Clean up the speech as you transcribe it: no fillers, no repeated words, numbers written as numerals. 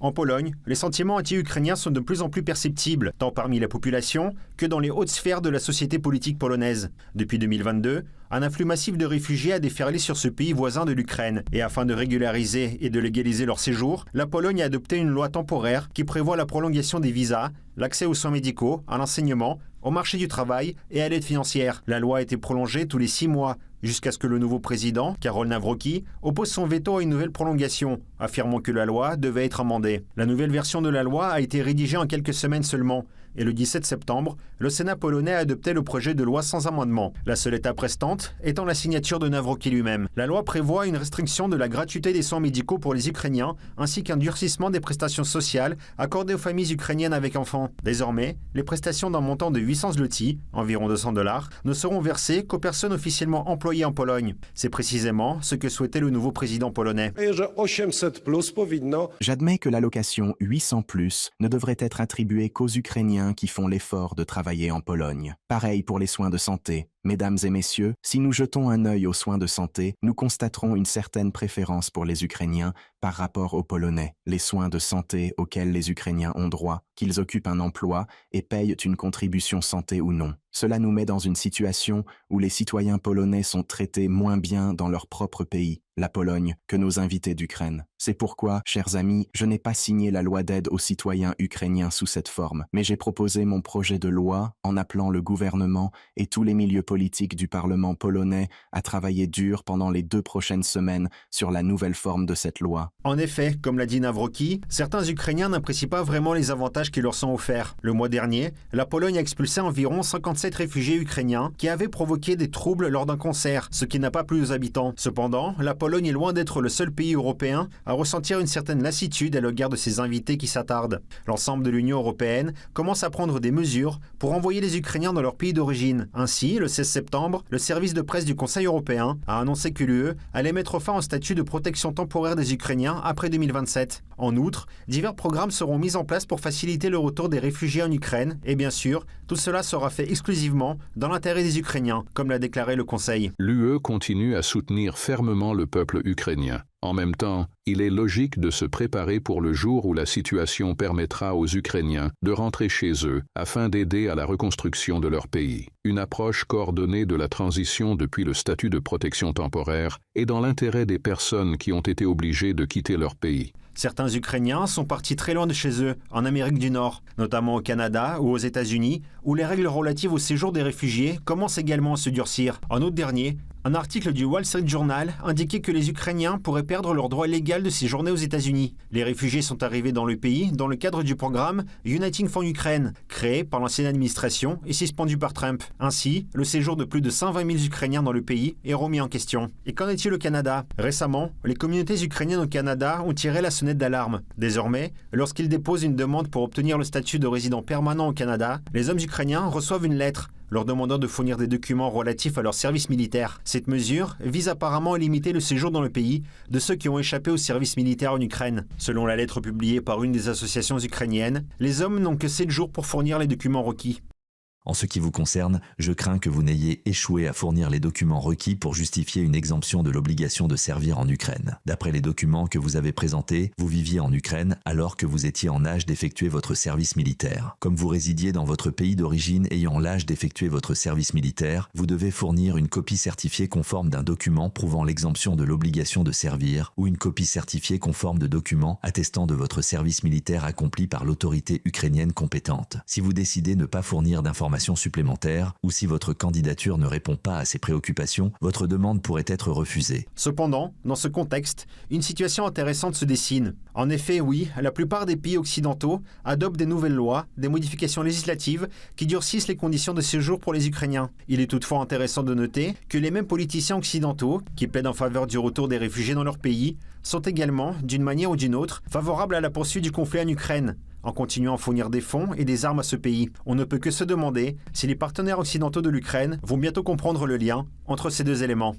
En Pologne, les sentiments anti-ukrainiens sont de plus en plus perceptibles, tant parmi la population que dans les hautes sphères de la société politique polonaise. Depuis 2022, un afflux massif de réfugiés a déferlé sur ce pays voisin de l'Ukraine. Et afin de régulariser et de légaliser leur séjour, la Pologne a adopté une loi temporaire qui prévoit la prolongation des visas, l'accès aux soins médicaux, à l'enseignement, au marché du travail et à l'aide financière. La loi a été prolongée tous les 6 mois, jusqu'à ce que le nouveau président, Karol Nawrocki, oppose son veto à une nouvelle prolongation, affirmant que la loi devait être amendée. La nouvelle version de la loi a été rédigée en quelques semaines seulement, et le 17 septembre, le Sénat polonais a adopté le projet de loi sans amendement. La seule étape restante étant la signature de Nawrocki lui-même. La loi prévoit une restriction de la gratuité des soins médicaux pour les Ukrainiens, ainsi qu'un durcissement des prestations sociales accordées aux familles ukrainiennes avec enfants. Désormais, les prestations d'un montant de 800 zloty, environ $200, ne seront versées qu'aux personnes officiellement employées en Pologne. C'est précisément ce que souhaitait le nouveau président polonais. J'admets que l'allocation 800+ ne devrait être attribuée qu'aux Ukrainiens qui font l'effort de travailler en Pologne. Pareil pour les soins de santé. Mesdames et messieurs, si nous jetons un œil aux soins de santé, nous constaterons une certaine préférence pour les Ukrainiens par rapport aux Polonais. Les soins de santé auxquels les Ukrainiens ont droit, qu'ils occupent un emploi et payent une contribution santé ou non. Cela nous met dans une situation où les citoyens polonais sont traités moins bien dans leur propre pays, la Pologne, que nos invités d'Ukraine. C'est pourquoi, chers amis, je n'ai pas signé la loi d'aide aux citoyens ukrainiens sous cette forme, mais j'ai proposé mon projet de loi en appelant le gouvernement et tous les milieux politiques du Parlement polonais à travailler dur pendant les 2 prochaines semaines sur la nouvelle forme de cette loi. En effet, comme l'a dit Nawrocki, certains Ukrainiens n'apprécient pas vraiment les avantages qui leur sont offerts. Le mois dernier, la Pologne a expulsé environ 57 réfugiés ukrainiens qui avaient provoqué des troubles lors d'un concert, ce qui n'a pas plu aux habitants. Cependant, la Pologne est loin d'être le seul pays européen à ressentir une certaine lassitude à l'égard de ses invités qui s'attardent. L'ensemble de l'Union européenne commence à prendre des mesures pour envoyer les Ukrainiens dans leur pays d'origine. Ainsi, le 16 septembre, le service de presse du Conseil européen a annoncé que l'UE allait mettre fin au statut de protection temporaire des Ukrainiens après 2027. En outre, divers programmes seront mis en place pour faciliter le retour des réfugiés en Ukraine et bien sûr, tout cela sera fait exclusivement dans l'intérêt des Ukrainiens, comme l'a déclaré le Conseil. L'UE continue à soutenir fermement le peuple ukrainien. En même temps, il est logique de se préparer pour le jour où la situation permettra aux Ukrainiens de rentrer chez eux afin d'aider à la reconstruction de leur pays. Une approche coordonnée de la transition depuis le statut de protection temporaire est dans l'intérêt des personnes qui ont été obligées de quitter leur pays. Certains Ukrainiens sont partis très loin de chez eux, en Amérique du Nord, notamment au Canada ou aux États-Unis, où les règles relatives au séjour des réfugiés commencent également à se durcir. En août dernier, un article du Wall Street Journal indiquait que les Ukrainiens pourraient perdre leur droit légal de séjourner aux États-Unis. Les réfugiés sont arrivés dans le pays dans le cadre du programme Uniting for Ukraine, créé par l'ancienne administration et suspendu par Trump. Ainsi, le séjour de plus de 120 000 Ukrainiens dans le pays est remis en question. Et qu'en est-il au Canada? Récemment, les communautés ukrainiennes au Canada ont tiré la sonnette d'alarme. Désormais, lorsqu'ils déposent une demande pour obtenir le statut de résident permanent au Canada, les hommes ukrainiens reçoivent une lettre leur demandant de fournir des documents relatifs à leur service militaire. Cette mesure vise apparemment à limiter le séjour dans le pays de ceux qui ont échappé au service militaire en Ukraine. Selon la lettre publiée par une des associations ukrainiennes, les hommes n'ont que 7 jours pour fournir les documents requis. En ce qui vous concerne, je crains que vous n'ayez échoué à fournir les documents requis pour justifier une exemption de l'obligation de servir en Ukraine. D'après les documents que vous avez présentés, vous viviez en Ukraine alors que vous étiez en âge d'effectuer votre service militaire. Comme vous résidiez dans votre pays d'origine ayant l'âge d'effectuer votre service militaire, vous devez fournir une copie certifiée conforme d'un document prouvant l'exemption de l'obligation de servir ou une copie certifiée conforme de documents attestant de votre service militaire accompli par l'autorité ukrainienne compétente. Si vous décidez de ne pas fournir d'informations supplémentaires ou si votre candidature ne répond pas à ces préoccupations, votre demande pourrait être refusée. Cependant, dans ce contexte, une situation intéressante se dessine. En effet, oui, la plupart des pays occidentaux adoptent des nouvelles lois, des modifications législatives qui durcissent les conditions de séjour pour les Ukrainiens. Il est toutefois intéressant de noter que les mêmes politiciens occidentaux qui plaident en faveur du retour des réfugiés dans leur pays sont également, d'une manière ou d'une autre, favorables à la poursuite du conflit en Ukraine, en continuant à fournir des fonds et des armes à ce pays. On ne peut que se demander si les partenaires occidentaux de l'Ukraine vont bientôt comprendre le lien entre ces deux éléments.